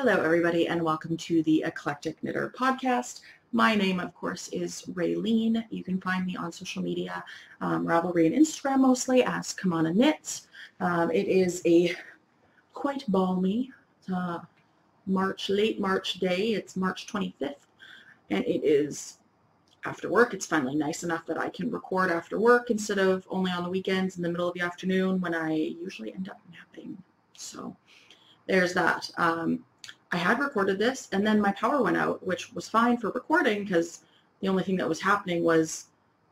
Hello everybody and welcome to the Eclectic Knitter podcast. My name of course is Raylene. You can find me on social media, Ravelry and Instagram mostly as Kamana Knits. It is a quite balmy late March day. It's March 25th and it is after work. It's finally nice enough that I can record after work instead of only on the weekends in the middle of the afternoon when I usually end up napping. So there's that. I had recorded this and then my power went out, which was fine for recording because the only thing that was happening was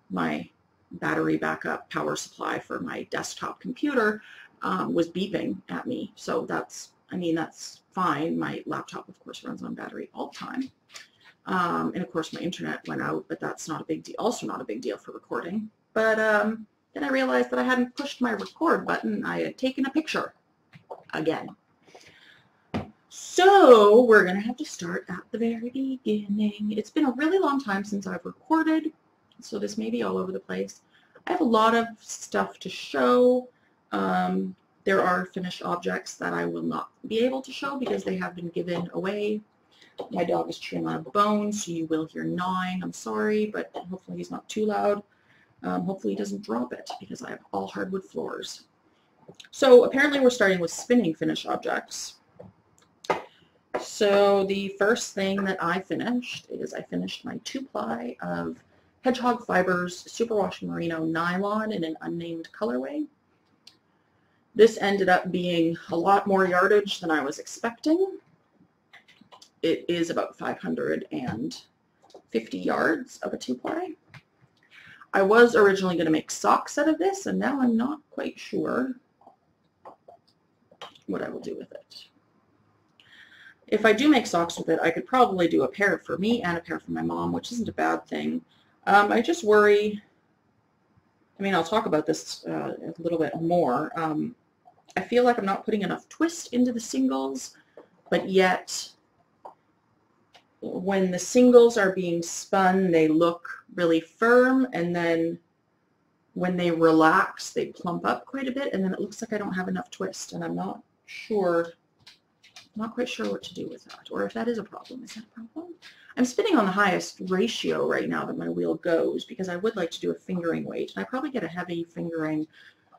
my battery backup power supply for my desktop computer was beeping at me. So that's fine. My laptop, of course, runs on battery all the time. And of course my internet went out, but that's not a big deal. Also not a big deal for recording. But then I realized that I hadn't pushed my record button. I had taken a picture again. So we're going to have to start at the very beginning. It's been a really long time since I've recorded, so this may be all over the place. I have a lot of stuff to show. There are finished objects that I will not be able to show because they have been given away. My dog is chewing on a bone, so you will hear gnawing. I'm sorry, but hopefully he's not too loud. Hopefully he doesn't drop it because I have all hardwood floors. So apparently we're starting with spinning finished objects. So the first thing that I finished is I finished my 2-ply of Hedgehog Fibers Superwash Merino Nylon in an unnamed colorway. This ended up being a lot more yardage than I was expecting. It is about 550 yards of a 2-ply. I was originally going to make socks out of this, and now I'm not quite sure what I will do with it. If I do make socks with it, I could probably do a pair for me and a pair for my mom, which isn't a bad thing. I just worry, I'll talk about this a little bit more. I feel like I'm not putting enough twist into the singles, but yet when the singles are being spun, they look really firm, and then when they relax, they plump up quite a bit, and then it looks like I don't have enough twist, and I'm not quite sure what to do with that, or if that is a problem. Is that a problem? I'm spinning on the highest ratio right now that my wheel goes because I would like to do a fingering weight, and I probably get a heavy fingering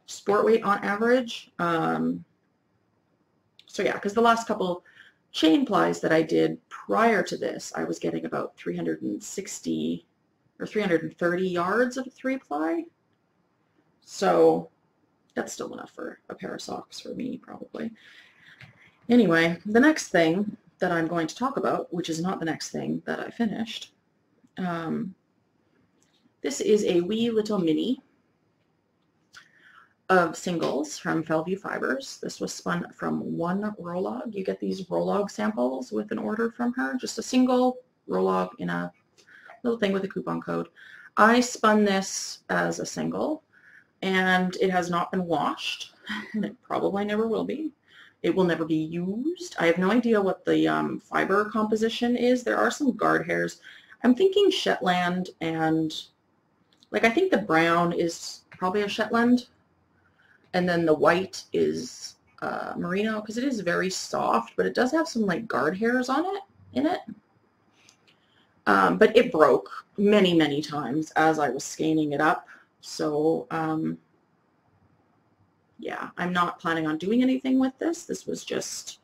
sport weight on average. So yeah, because the last couple chain plies that I did prior to this, I was getting about 360 or 330 yards of a 3-ply. So that's still enough for a pair of socks for me, probably. Anyway, the next thing that I'm going to talk about, which is not the next thing that I finished, this is a wee little mini of singles from Fellview Fibers. This was spun from one Rolog. You get these Rolog samples with an order from her, just a single Rolog in a little thing with a coupon code. I spun this as a single, and it has not been washed, and it probably never will be. It will never be used. I have no idea what the fiber composition is. There are some guard hairs. I'm thinking Shetland, and I think the brown is probably a Shetland, and then the white is merino, because it is very soft, but it does have some guard hairs on it, but it broke many, many times as I was scanning it up. So yeah, I'm not planning on doing anything with this. This was just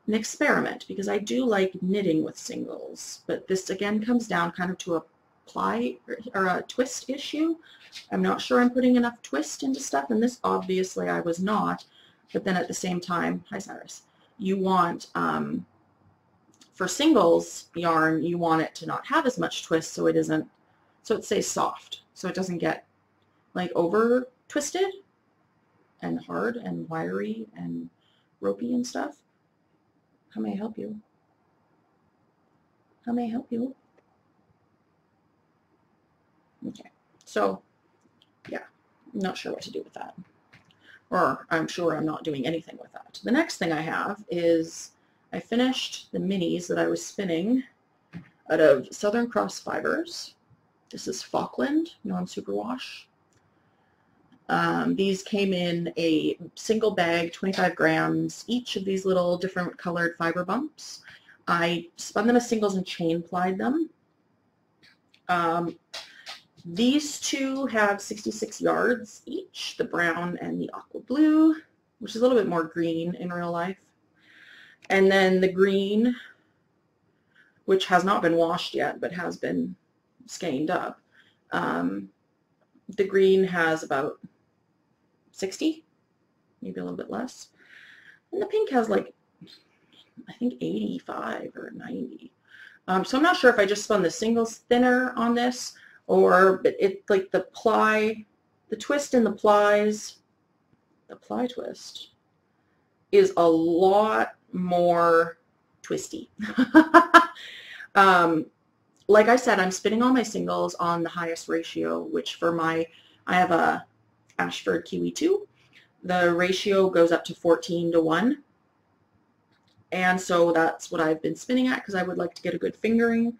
an experiment because I do like knitting with singles, but this again comes down kind of to a ply or a twist issue. I'm not sure I'm putting enough twist into stuff, and this obviously I was not, but then at the same time, hi Cyrus, you want, for singles yarn, you want it to not have as much twist so it stays soft, so it doesn't get over twisted and hard and wiry and ropey and stuff. How may I help you? How may I help you? Okay, so yeah, I'm not sure what to do with that. Or I'm sure I'm not doing anything with that. The next thing I have is I finished the minis that I was spinning out of Southern Cross Fibers. This is Falkland non-superwash. These came in a single bag, 25 grams, each of these little different colored fiber bumps. I spun them as singles and chain plied them. These two have 66 yards each, the brown and the aqua blue, which is a little bit more green in real life. And then the green, which has not been washed yet, but has been skeined up. The green has about 60, maybe a little bit less. And the pink has like, I think 85 or 90. So I'm not sure if I just spun the singles thinner on this, or it like the twist in the plies, the ply twist is a lot more twisty. Like I said, I'm spinning all my singles on the highest ratio, which for I have a Ashford Kiwi 2. The ratio goes up to 14:1. And so that's what I've been spinning at because I would like to get a good fingering.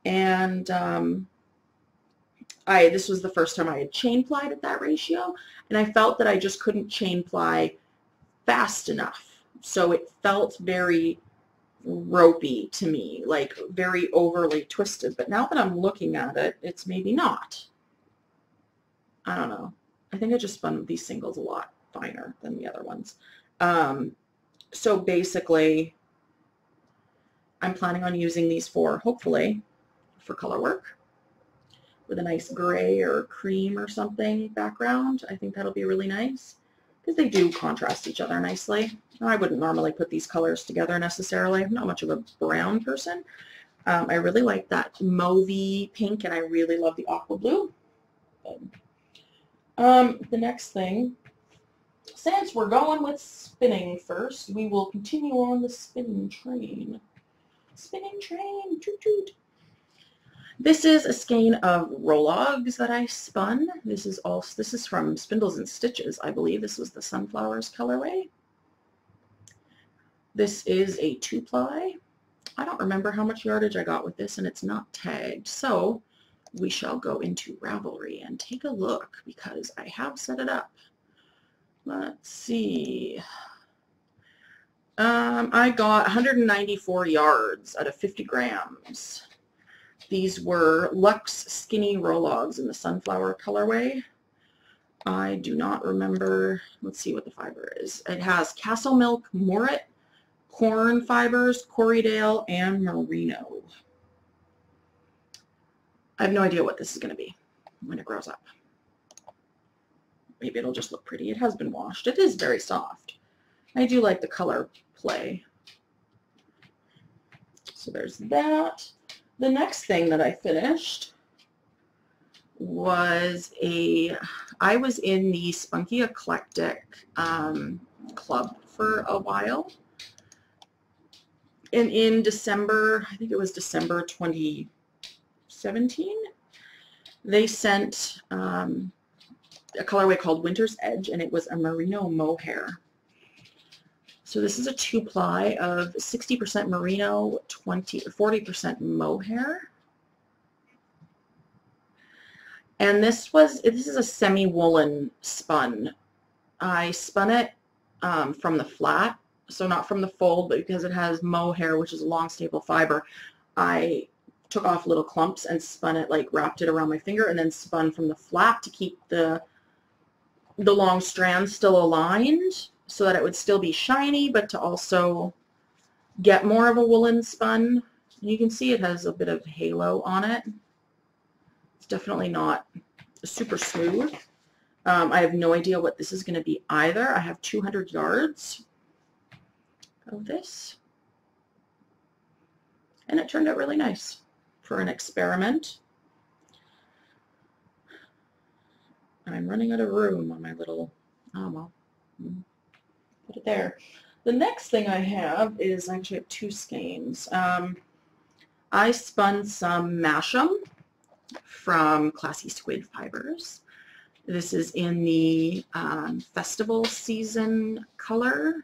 And this was the first time I had chain plied at that ratio, and I felt that I just couldn't chain ply fast enough. So it felt very ropey to me, like very overly twisted. But now that I'm looking at it, it's maybe not. I don't know. I think I just spun these singles a lot finer than the other ones. So basically, I'm planning on using these hopefully, for color work with a nice gray or cream or something background. I think that'll be really nice because they do contrast each other nicely. I wouldn't normally put these colors together necessarily. I'm not much of a brown person. I really like that mauvey pink, and I really love the aqua blue. The next thing, since we're going with spinning first, we will continue on the spinning train. Spinning train, toot toot. This is a skein of Rologs that I spun. This is from Spindles and Stitches, I believe. This was the Sunflowers colorway. This is a 2-ply. I don't remember how much yardage I got with this, and it's not tagged. So we shall go into Ravelry and take a look because I have set it up. Let's see. I got 194 yards out of 50 grams. These were Luxe Skinny Rologs in the Sunflower colorway. I do not remember. Let's see what the fiber is. It has Castle Milk, Morit, corn fibers, Corriedale, and Merino. I have no idea what this is going to be when it grows up. Maybe it'll just look pretty. It has been washed. It is very soft. I do like the color play. So there's that. The next thing that I finished was I was in the Spunky Eclectic club for a while. And in December, I think it was December 2017, they sent a colorway called Winter's Edge, and it was a merino mohair. So this is a 2-ply of 60% merino, 40% mohair. And this is a semi-woolen spun. I spun it from the flat, so not from the fold, but because it has mohair, which is a long staple fiber, I took off little clumps and spun it, like wrapped it around my finger, and then spun from the flat to keep the long strands still aligned so that it would still be shiny, but to also get more of a woolen spun. And you can see it has a bit of halo on it. It's definitely not super smooth. I have no idea what this is going to be either. I have 200 yards of this, and it turned out really nice for an experiment. I'm running out of room on my little, oh well, put it there. The next thing I have is, I actually have 2 skeins. I spun some Mash'em from Classy Squid Fibers. This is in the festival season color.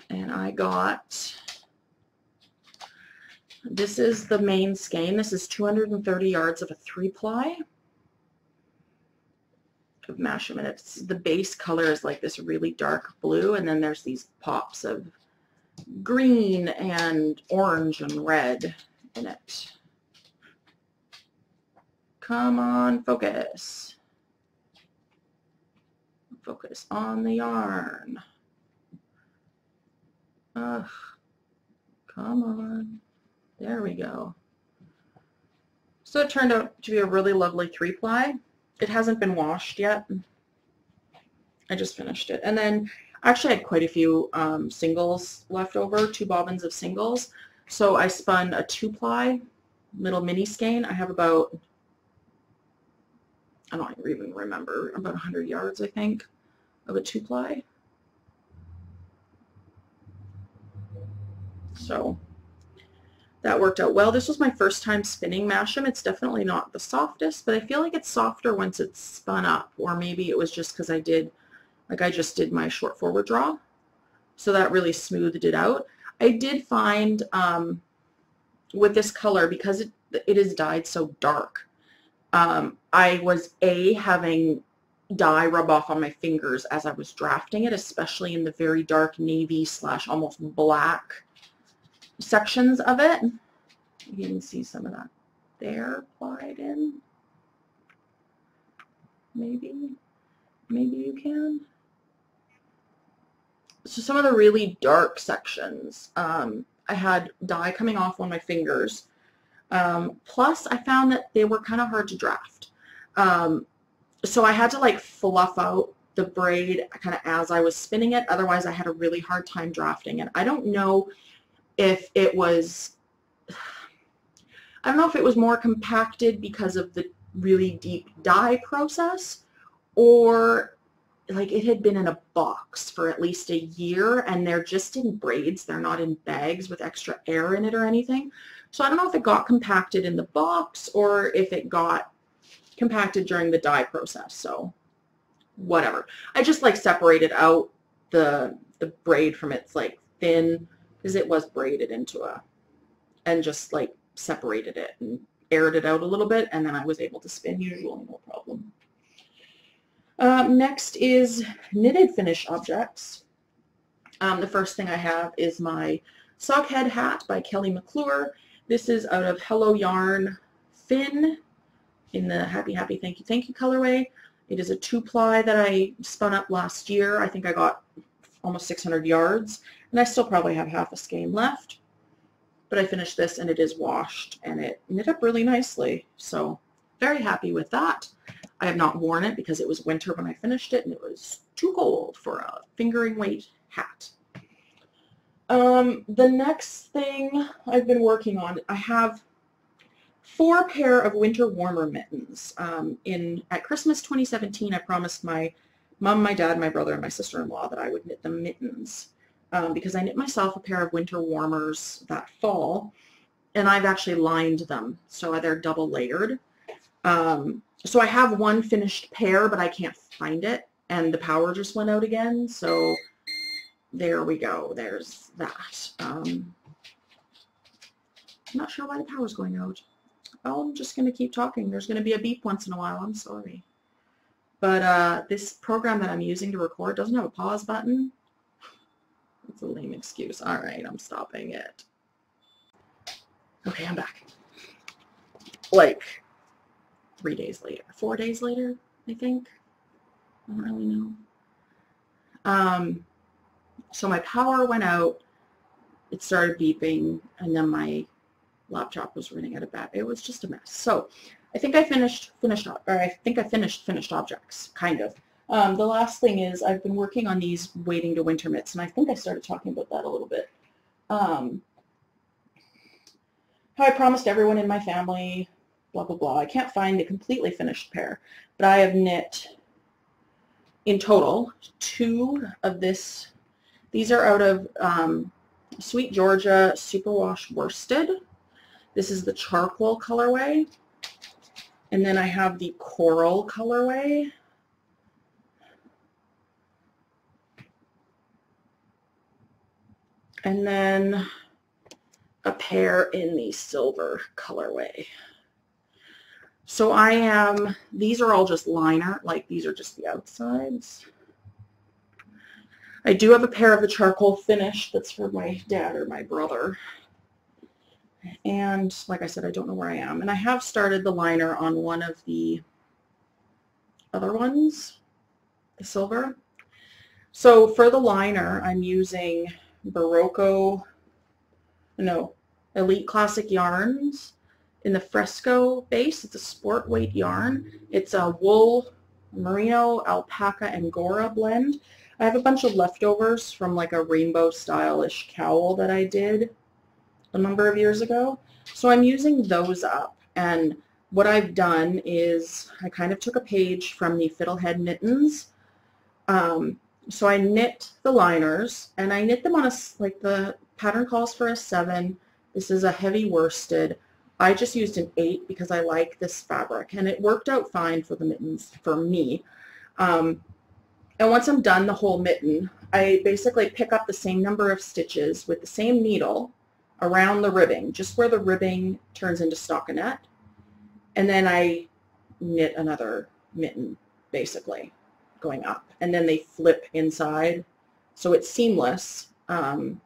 And I got, this is the main skein. This is 230 yards of a 3-ply. of Mash'em, and it's the base color is like this really dark blue, and then there's these pops of green and orange and red in it. Come on, focus. Focus on the yarn. Ugh. Come on. There we go. So it turned out to be a really lovely 3-ply. It hasn't been washed yet. I just finished it. And then I actually had quite a few singles left over, 2 bobbins of singles. So I spun a 2-ply little mini skein. I have about, I don't even remember, about 100 yards, I think, of a 2-ply. So that worked out well. This was my first time spinning Mash'em. It's definitely not the softest, but I feel like it's softer once it's spun up, or maybe it was just because I did, like I just did my short forward draw. So that really smoothed it out. I did find with this color, because it is dyed so dark, I was having dye rub off on my fingers as I was drafting it, especially in the very dark navy / almost black sections of it. You can see some of that there applied in. Maybe you can. So some of the really dark sections, I had dye coming off on my fingers. Plus I found that they were kind of hard to draft. So I had to like fluff out the braid kind of as I was spinning it. Otherwise I had a really hard time drafting it. I don't know if it was more compacted because of the really deep dye process, or like it had been in a box for at least a year and they're just in braids. They're not in bags with extra air in it or anything. So I don't know if it got compacted in the box or if it got compacted during the dye process. So whatever. I just like separated out the braid from its like thin, because it was braided into and just like separated it and aired it out a little bit, and then I was able to spin usually no problem. Next is knitted finish objects. The first thing I have is my sock head hat by Kelly McClure. This is out of Hello Yarn Fin in the Happy Happy Thank You colorway. It is a 2-ply that I spun up last year. I think I got almost 600 yards, and I still probably have half a skein left, but I finished this and it is washed and it knit up really nicely, so very happy with that. I have not worn it because it was winter when I finished it and it was too cold for a fingering weight hat. The next thing I've been working on, I have 4 pair of winter warmer mittens. At Christmas 2017, I promised my mom, my dad, my brother, and my sister-in-law that I would knit them mittens because I knit myself a pair of winter warmers that fall, and I've actually lined them, so they're double layered. So I have one finished pair, but I can't find it, and the power just went out again, so there we go. There's that. I'm not sure why the power's going out. I'm just going to keep talking. There's going to be a beep once in a while. I'm sorry. But this program that I'm using to record doesn't have a pause button. It's a lame excuse. All right, I'm stopping it. Okay, I'm back. Like 3 days later, 4 days later, I think. I don't really know. So my power went out. It started beeping, and then my laptop was running out of battery. It was just a mess. So I think I finished objects, kind of. The last thing is I've been working on these Wading to Winter mitts, and I think I started talking about that a little bit. How I promised everyone in my family, blah, blah, blah. I can't find the completely finished pair, but I have knit in total 2 of this. These are out of Sweet Georgia Superwash Worsted. This is the charcoal colorway, and then I have the coral colorway. And then a pair in the silver colorway. So these are all just liner, like these are just the outsides. I do have a pair of the charcoal finish that's for my dad or my brother. And like I said, I don't know where I am. And I have started the liner on one of the other ones, the silver. So for the liner, I'm using Elite Classic yarns in the Fresco base. It's a sport weight yarn. It's a wool, merino, alpaca, Angora blend. I have a bunch of leftovers from like a rainbow stylish cowl that I did a number of years ago. So I'm using those up, and what I've done is I kind of took a page from the Fiddlehead Mittens. So I knit the liners, and I knit them on like the pattern calls for a 7. This is a heavy worsted. I just used an 8 because I like this fabric, and it worked out fine for the mittens for me. And once I'm done the whole mitten, I basically pick up the same number of stitches with the same needle around the ribbing, just where the ribbing turns into stockinette, and then I knit another mitten, basically, going up, and then they flip inside, so it's seamless, and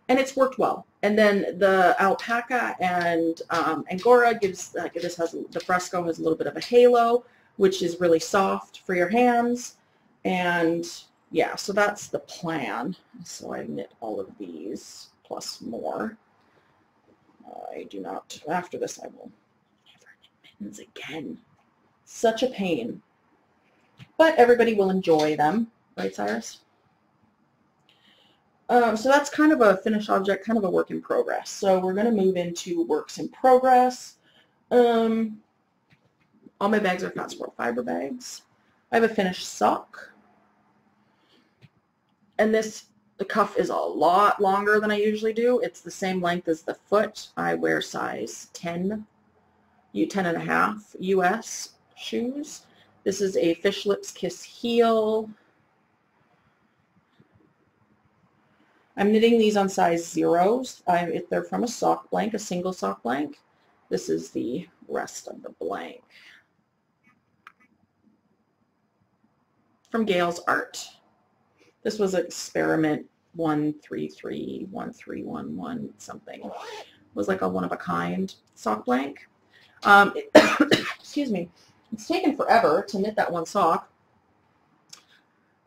it's worked well. And then the alpaca and Angora gives, the Fresco has a little bit of a halo, which is really soft for your hands, and yeah, so that's the plan. So I knit all of these plus more. I do not, after this I will never knit mittens again. Such a pain. But everybody will enjoy them, right, Cyrus? So that's kind of a finished object, kind of a work in progress. So we're going to move into works in progress. All my bags are Fat Squirrel fiber bags. I have a finished sock. And the cuff is a lot longer than I usually do. It's the same length as the foot. I wear size 10, 10.5 US shoes. This is a Fish Lips Kiss heel. I'm knitting these on size 0s. They're from a sock blank, a single sock blank. This is the rest of the blank. From Gail's Art. This was experiment 1331311 something. It was like a one-of-a-kind sock blank. Excuse me. It's taken forever to knit that one sock,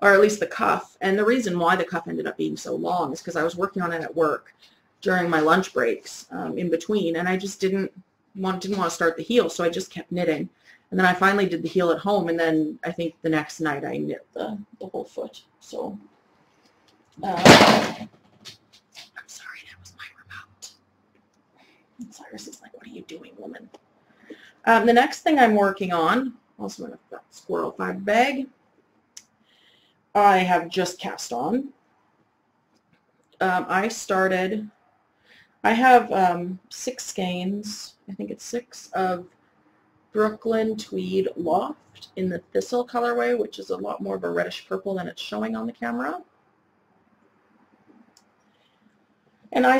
or at least the cuff. And the reason why the cuff ended up being so long is because I was working on it at work during my lunch breaks in between, and I just didn't want to start the heel, so I just kept knitting. And then I finally did the heel at home, and then I think the next night I knit the whole foot. So, I'm sorry, that was my remote. And Cyrus is like, what are you doing, woman? The next thing I'm working on, also in a Fat Squirrel fiber bag, I have just cast on. I have 6 skeins, I think it's 6, of Brooklyn Tweed Loft in the Thistle colorway, which is a lot more of a reddish purple than it's showing on the camera. And I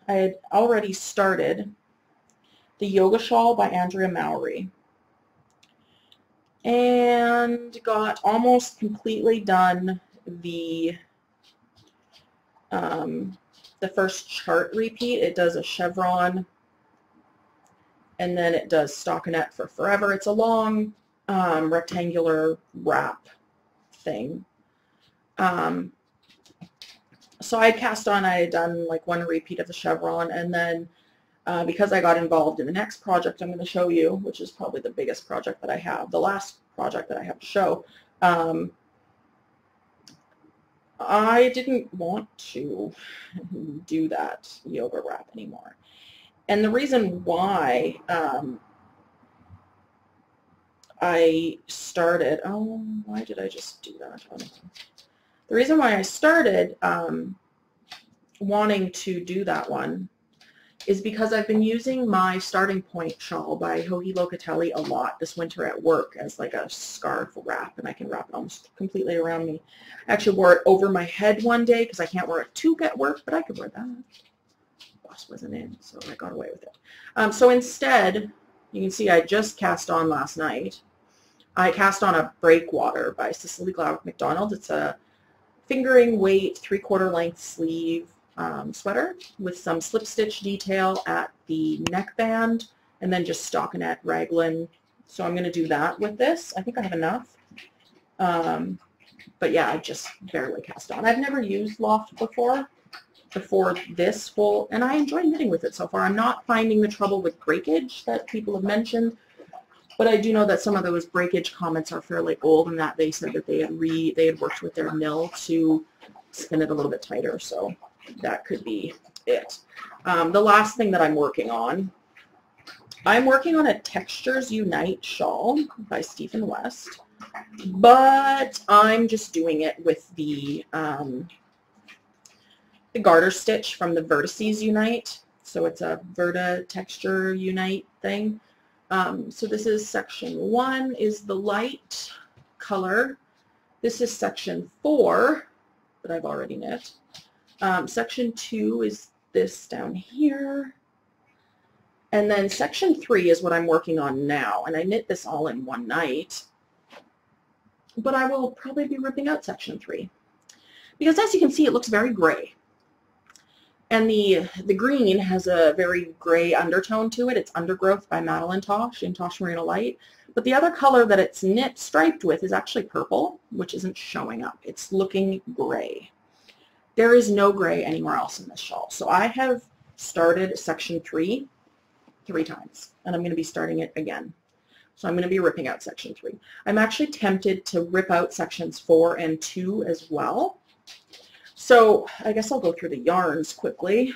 had already started the Yoga Shawl by Andrea Mowry, and got almost completely done the first chart repeat. It does a chevron, and then it does stockinette for forever. It's a long rectangular wrap thing. So I cast on, I had done like one repeat of the chevron, and then because I got involved in the next project I'm going to show you, which is probably the biggest project that I have, the last project that I have to show, I didn't want to do that yoga wrap anymore. And the reason why I started, why did I just do that? The reason why I started wanting to do that one is because I've been using my Starting Point shawl by Joji Locatelli a lot this winter at work as like a scarf wrap, and I can wrap it almost completely around me. I actually wore it over my head one day because I can't wear a toque at work, but I could wear that. Wasp wasn't in, so I got away with it. So instead, you can see I just cast on last night. I cast on a Breakwater by Cicely Glauc McDonald. It's a fingering weight 3/4 length sleeve sweater with some slip stitch detail at the neckband and then just stockinette raglan. So I'm going to do that with this. I think I have enough. But yeah, I just barely cast on. I've never used Loft before this full, and I enjoy knitting with it so far. I'm not finding the trouble with breakage that people have mentioned, but I do know that some of those breakage comments are fairly old, and that they said that they had worked with their mill to spin it a little bit tighter, so that could be it. The last thing that I'm working on a Textures Unite shawl by Stephen West, but I'm just doing it with the garter stitch from the Vertices Unite. So it's a Verta Texture Unite thing. So this is section 1 is the light color. This is section 4 that I've already knit. Section 2 is this down here. And then section 3 is what I'm working on now. And I knit this all in one night. But I will probably be ripping out section 3. Because as you can see, it looks very gray. And the green has a very gray undertone to it. It's Undergrowth by Madeline Tosh in Tosh Merino Light. But the other color that it's knit striped with is actually purple, which isn't showing up. It's looking gray. There is no gray anywhere else in this shawl. So I have started section 3 3 times, and I'm going to be starting it again. So I'm going to be ripping out section 3. I'm actually tempted to rip out sections 4 and 2 as well. So I guess I'll go through the yarns quickly.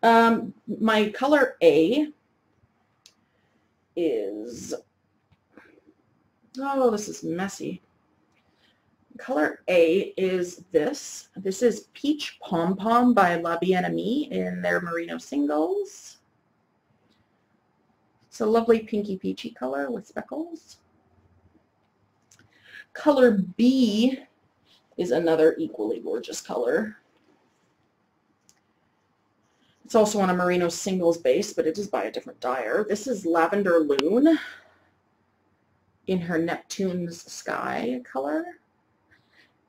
My color A is, oh, this is messy. Color A is this. This is Peach Pom Pom by La Bien-Aimée in their Merino Singles. It's a lovely pinky peachy color with speckles. Color B is another equally gorgeous color. It's also on a Merino Singles base, but it is by a different dyer. This is Lavender Loon in her Neptune's Sky color.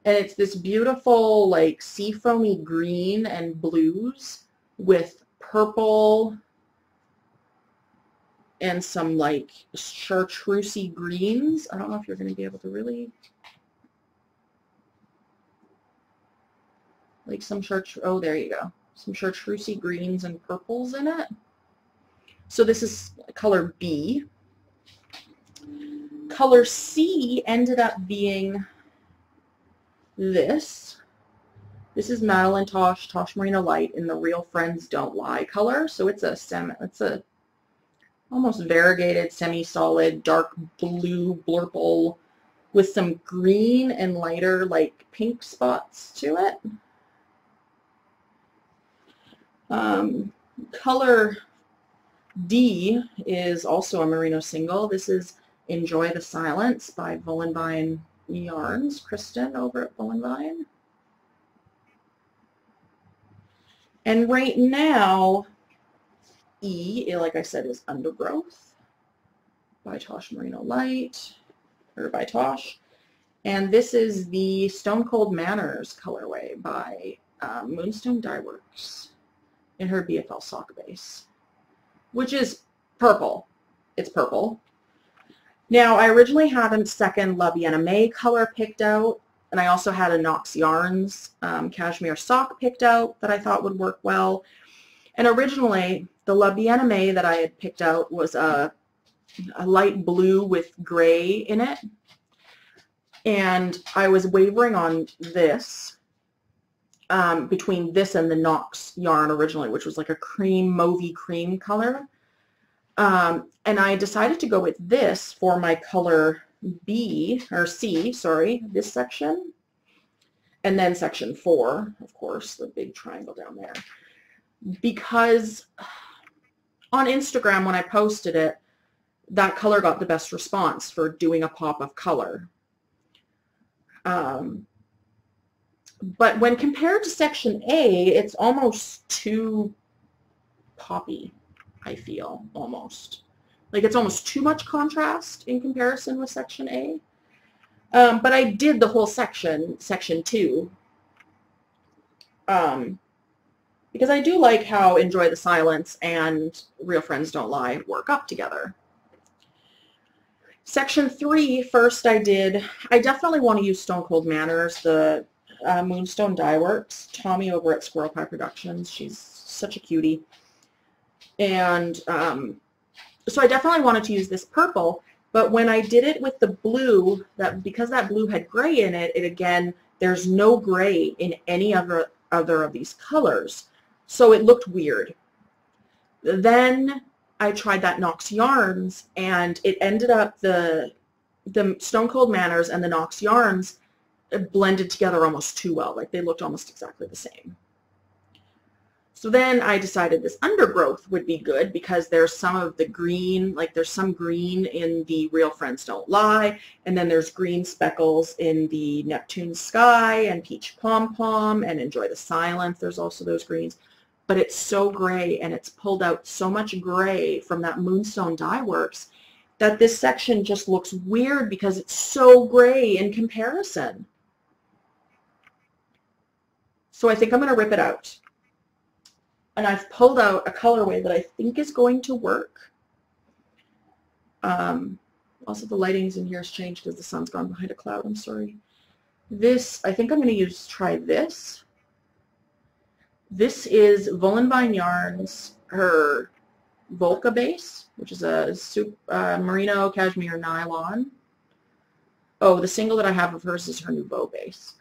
And it's this beautiful, like, seafoamy green and blues with purple and some, like, chartreusey greens. I don't know if you're going to be able to really... like some oh, there you go. Some chartreusey greens and purples in it. So this is color B. Color C ended up being this. This is Madeline Tosh, Tosh Merino Light in the Real Friends Don't Lie color. So it's a almost variegated, semi-solid, dark blue blurple with some green and lighter, like, pink spots to it. Color D is also a Merino single. This is Enjoy the Silence by Vollenbein Yarns, Kristen over at Vollenbein. And right now, E, like I said, is Undergrowth by Tosh Merino Light, or by Tosh. And this is the Stone Cold Manners colorway by Moonstone Dye Works in her BFL sock base, which is purple. It's purple. Now, I originally had a second La Bien-Aimée color picked out, and I also had a Knox Yarns cashmere sock picked out that I thought would work well. And originally, the La Bien-Aimée that I had picked out was a light blue with gray in it, and I was wavering on this. Between this and the Knox yarn originally, which was like a cream, mauvey cream color. And I decided to go with this for my color B, or C, sorry, this section. And then section 4, of course, the big triangle down there. Because on Instagram, when I posted it, that color got the best response for doing a pop of color. But when compared to section A, it's almost too poppy, I feel, almost. Like it's almost too much contrast in comparison with section A. But I did the whole section 2, because I do like how Enjoy the Silence and Real Friends Don't Lie work up together. Section 3, first I definitely want to use Stone Cold Manners, the Moonstone Dye Works, Tommy over at Squirrel Pie Productions. She's such a cutie. And so I definitely wanted to use this purple, but when I did it with the blue, because that blue had gray in it, again, there's no gray in any other of these colors. So it looked weird. Then I tried that Knox Yarns, and it ended up the Stone Cold Manners and the Knox Yarns blended together almost too well. Like they looked almost exactly the same. So then I decided this Undergrowth would be good because there's some of the green, like there's some green in the Real Friends Don't Lie, and then there's green speckles in the Neptune Sky and Peach Pom Pom and Enjoy the Silence. There's also those greens. But it's so gray, and it's pulled out so much gray from that Moonstone Dye Works that this section just looks weird because it's so gray in comparison. So I think I'm going to rip it out. And I've pulled out a colorway that I think is going to work. Also, the lighting's in here has changed because the sun's gone behind a cloud. I'm sorry. This, I think I'm going to try this. This is Vollenvine Yarns, her Volca base, which is a merino cashmere nylon. Oh, the single that I have of hers is her Nouveau base.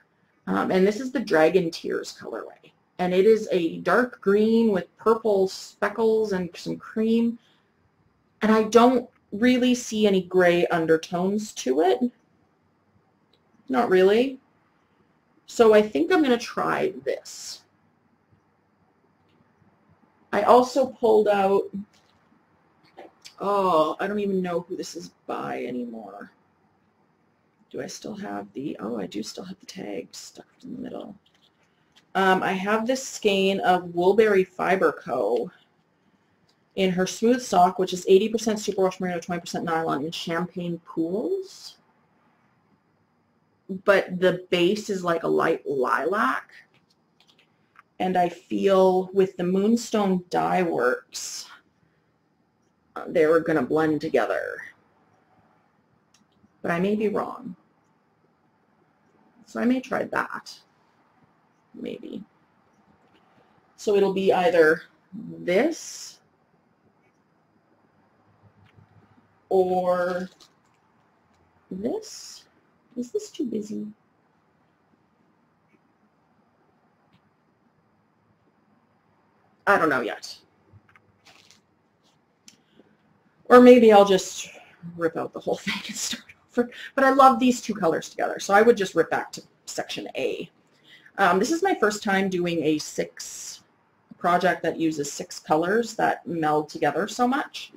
And this is the Dragon Tears colorway. And it is a dark green with purple speckles and some cream. And I don't really see any gray undertones to it. Not really. So I think I'm going to try this. I also pulled out, oh, I don't even know who this is by anymore. Do I still have the, oh, I do still have the tag stuck in the middle. I have this skein of Woolberry Fiber Co. in her Smooth Sock, which is 80% superwash merino, 20% nylon in Champagne Pools. But the base is like a light lilac. And I feel with the Moonstone Dye Works, they were going to blend together. But I may be wrong. So I may try that. Maybe. So it'll be either this or this. Is this too busy? I don't know yet. Or maybe I'll just rip out the whole thing and start over. But I love these two colors together, so I would just rip back to section A. This is my first time doing a project that uses 6 colors that meld together so much,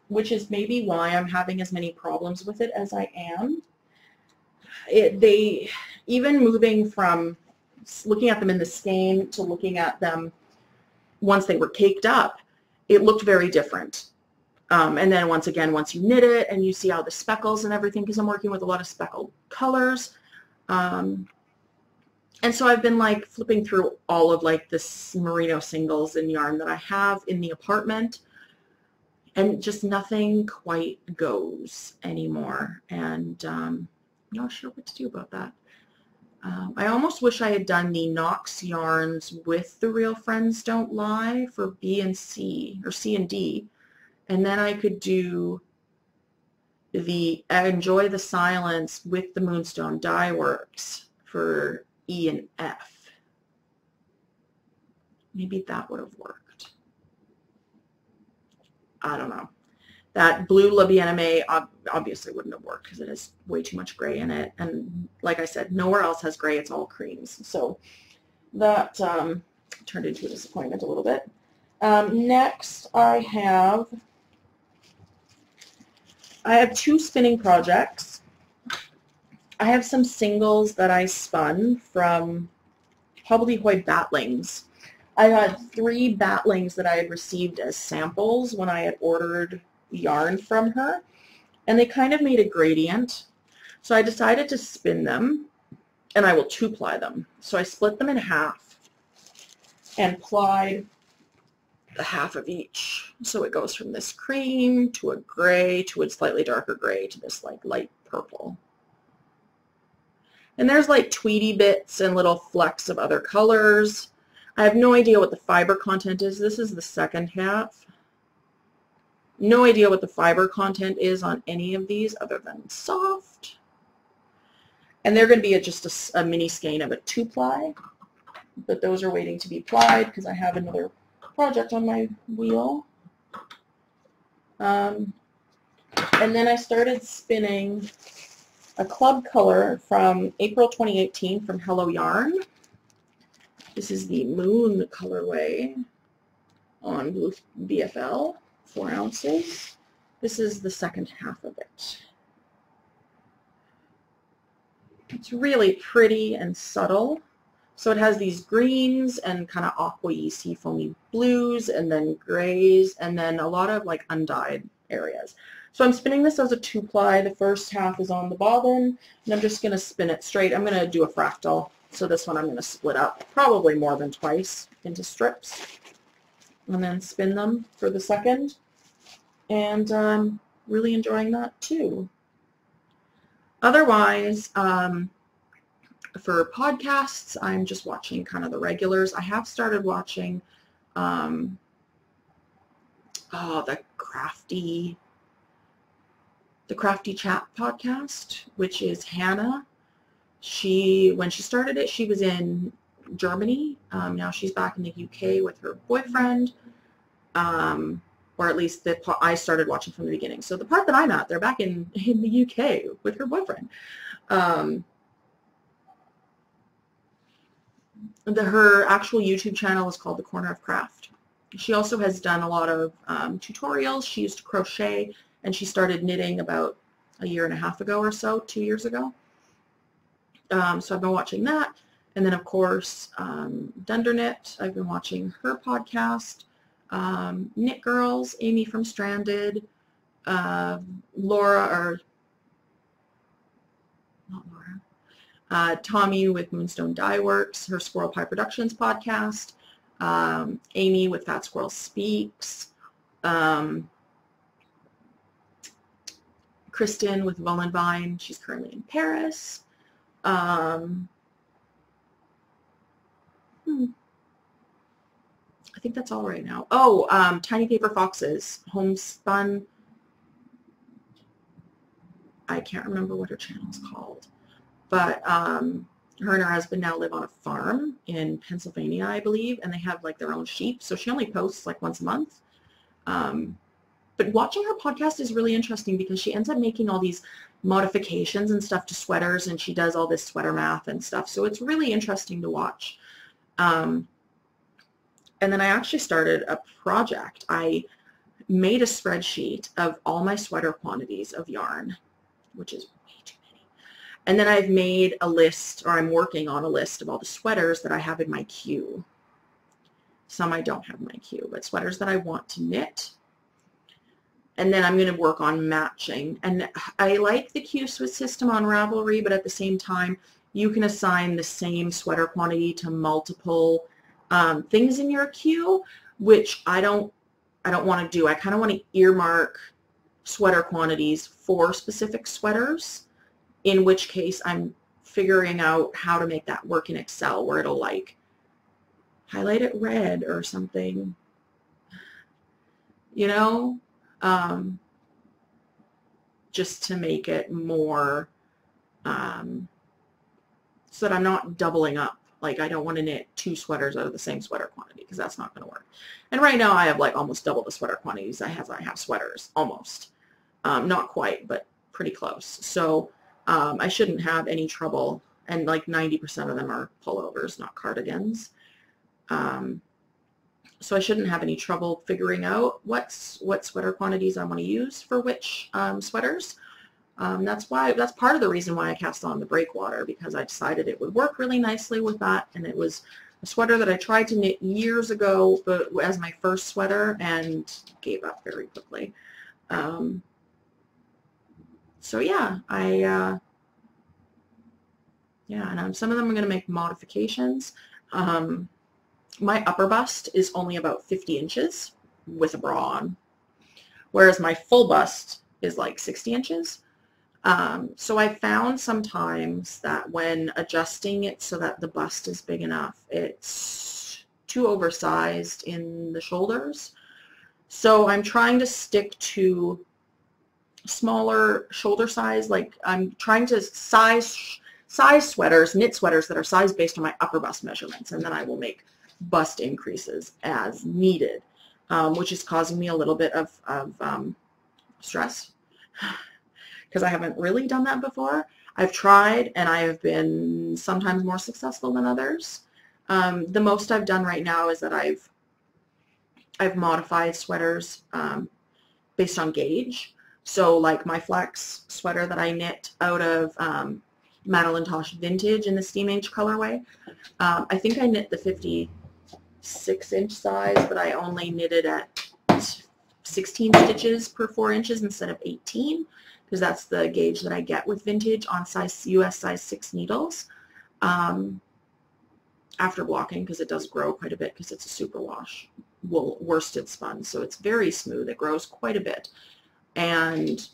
which is maybe why I'm having as many problems with it as I am. Even moving from looking at them in the skein to looking at them once they were caked up, it looked very different. And then once again, once you knit it and you see all the speckles and everything, because I'm working with a lot of speckled colors. And so I've been like flipping through all of like this merino singles and yarn that I have in the apartment, and just nothing quite goes anymore. And I'm not sure what to do about that. I almost wish I had done the Knox yarns with the Real Friends Don't Lie for B and C, or C and D, and then I could do the Enjoy the Silence with the Moonstone Dye Works for E and F. Maybe that would have worked. I don't know. That blue La Bien-Aimée obviously wouldn't have worked because it has way too much gray in it. And like I said, nowhere else has gray. It's all creams. So that turned into a disappointment a little bit. Next, I have 2 spinning projects. I have some singles that I spun from Hobbledehoy Batlings. I had 3 batlings that I had received as samples when I had ordered yarn from her, and they kind of made a gradient. So I decided to spin them, and I will 2-ply them. So I split them in half and plied the half of each. So it goes from this cream to a gray to a slightly darker gray to this like light purple. And there's like tweedy bits and little flecks of other colors. I have no idea what the fiber content is. This is the second half. No idea what the fiber content is on any of these other than soft. And they're going to be just a mini skein of a 2-ply. But those are waiting to be plied because I have another project on my wheel. And then I started spinning a club color from April 2018 from Hello Yarn. This is the Moon colorway on Blue BFL, 4 ounces. This is the second half of it. It's really pretty and subtle. So it has these greens and kind of aqua-y, seafoamy blues, and then grays, and then a lot of like undyed areas. So I'm spinning this as a 2-ply. The first half is on the bobbin, and I'm just going to spin it straight. I'm going to do a fractal. So this one I'm going to split up probably more than twice into strips, and then spin them for the second. And I'm really enjoying that too. Otherwise, for podcasts, I'm just watching kind of the regulars. I have started watching the Crafty Chat podcast, which is Hannah. When she started it, she was in Germany. Now she's back in the UK with her boyfriend, or at least I started watching from the beginning. So the part that I'm at, they're back in the UK with her boyfriend. Her actual YouTube channel is called The Corner of Craft. She also has done a lot of tutorials. She used to crochet, and she started knitting about 1.5 years ago or so, 2 years ago. So I've been watching that. And then, of course, Dunderknit. I've been watching her podcast. Knit Girls, Amy from Stranded, Tommy with Moonstone Dye Works, her Squirrel Pie Productions podcast, Amy with Fat Squirrel Speaks, Kristen with Vollenvine, she's currently in Paris. I think that's all right now. Oh, Tiny Paper Foxes, Homespun. I can't remember what her channel is called. But her and her husband now live on a farm in Pennsylvania, I believe, and they have like their own sheep. So she only posts like once a month. But watching her podcast is really interesting because she ends up making all these modifications and stuff to sweaters, and she does all this sweater math and stuff. So it's really interesting to watch. And then I actually started a project. I made a spreadsheet of all my sweater quantities of yarn, which is way too many. And then I've made a list, or I'm working on a list of all the sweaters that I have in my queue. Some I don't have in my queue, but sweaters that I want to knit. And then I'm going to work on matching. And I like the queue system on Ravelry, but at the same time, you can assign the same sweater quantity to multiple things in your queue, which I don't want to do. I kind of want to earmark sweater quantities for specific sweaters, in which case I'm figuring out how to make that work in Excel, where it'll like highlight it red or something, you know, just to make it more so that I'm not doubling up. Like, I don't want to knit 2 sweaters out of the same sweater quantity, because that's not going to work. And right now I have like almost double the sweater quantities I have sweaters, almost. Not quite, but pretty close. So I shouldn't have any trouble, and like 90% of them are pullovers, not cardigans. So I shouldn't have any trouble figuring out what sweater quantities I want to use for which sweaters. That's part of the reason why I cast on the breakwater, because I decided it would work really nicely with that, and it was a sweater that I tried to knit years ago, but as my first sweater, and gave up very quickly. So yeah, and some of them I'm going to make modifications. My upper bust is only about 50 inches with a bra on, whereas my full bust is like 60 inches. So I found sometimes that when adjusting it so that the bust is big enough, it's too oversized in the shoulders. So I'm trying to stick to smaller shoulder size. Like I'm trying to size sweaters, knit sweaters that are sized based on my upper bust measurements, and then I will make bust increases as needed, which is causing me a little bit of stress because I haven't really done that before. I've tried, and I have been sometimes more successful than others. The most I've done right now is that I've modified sweaters based on gauge. So like my flex sweater that I knit out of Madeline Tosh Vintage in the Steam Age colorway, I think I knit the 56-inch size, but I only knitted at 16 stitches per 4 inches instead of 18, because that's the gauge that I get with Vintage on US size 6 needles. After blocking, because it does grow quite a bit because it's a superwash wool worsted spun, so it's very smooth. It grows quite a bit, and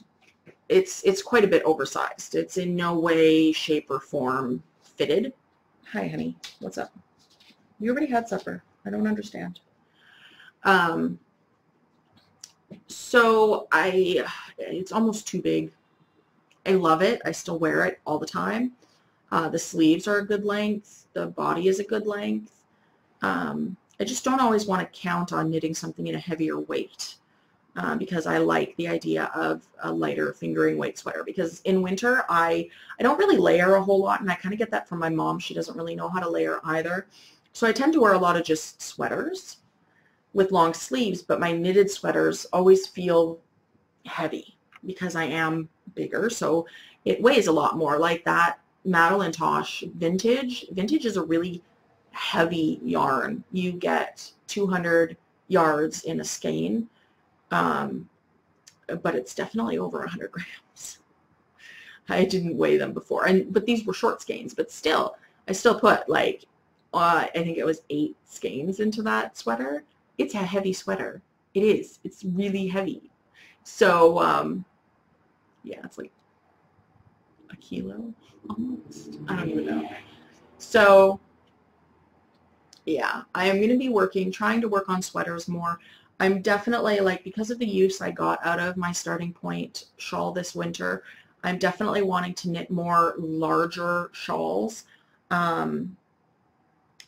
it's quite a bit oversized. It's in no way, shape, or form fitted. Hi, honey. What's up? You already had supper. I don't understand. So it's almost too big. I love it. I still wear it all the time. The sleeves are a good length. The body is a good length. I just don't always want to count on knitting something in a heavier weight because I like the idea of a lighter fingering weight sweater, because in winter I don't really layer a whole lot, and I kind of get that from my mom. She doesn't really know how to layer either. So I tend to wear a lot of just sweaters with long sleeves, but my knitted sweaters always feel heavy because I am bigger, so it weighs a lot more. Like that Madeline Tosh Vintage. Vintage is a really heavy yarn. You get 200 yards in a skein, but it's definitely over 100 grams. I didn't weigh them before, but these were short skeins, but still, I still put like, I think it was 8 skeins into that sweater. It's a heavy sweater. It is. It's really heavy. So, yeah, it's like a kilo almost. I don't even know. So, yeah, I am going to be trying to work on sweaters more. I'm definitely, like, because of the use I got out of my starting point shawl this winter, I'm definitely wanting to knit more larger shawls.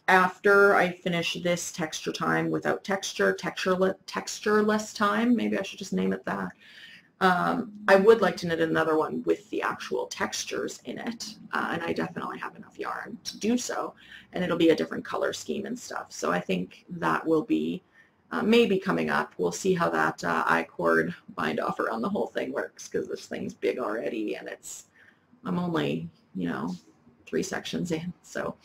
After I finish this texture time without textureless time, maybe I should just name it that, I would like to knit another one with the actual textures in it, and I definitely have enough yarn to do so, and it'll be a different color scheme and stuff. So I think that will be maybe coming up. We'll see how that I-cord bind off around the whole thing works, because this thing's big already, and I'm only, 3 sections in. So,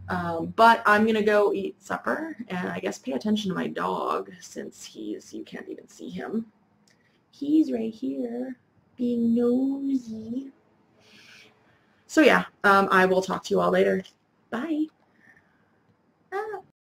but I'm going to go eat supper, and I guess pay attention to my dog, since you can't even see him. He's right here being nosy. So yeah, I will talk to you all later. Bye.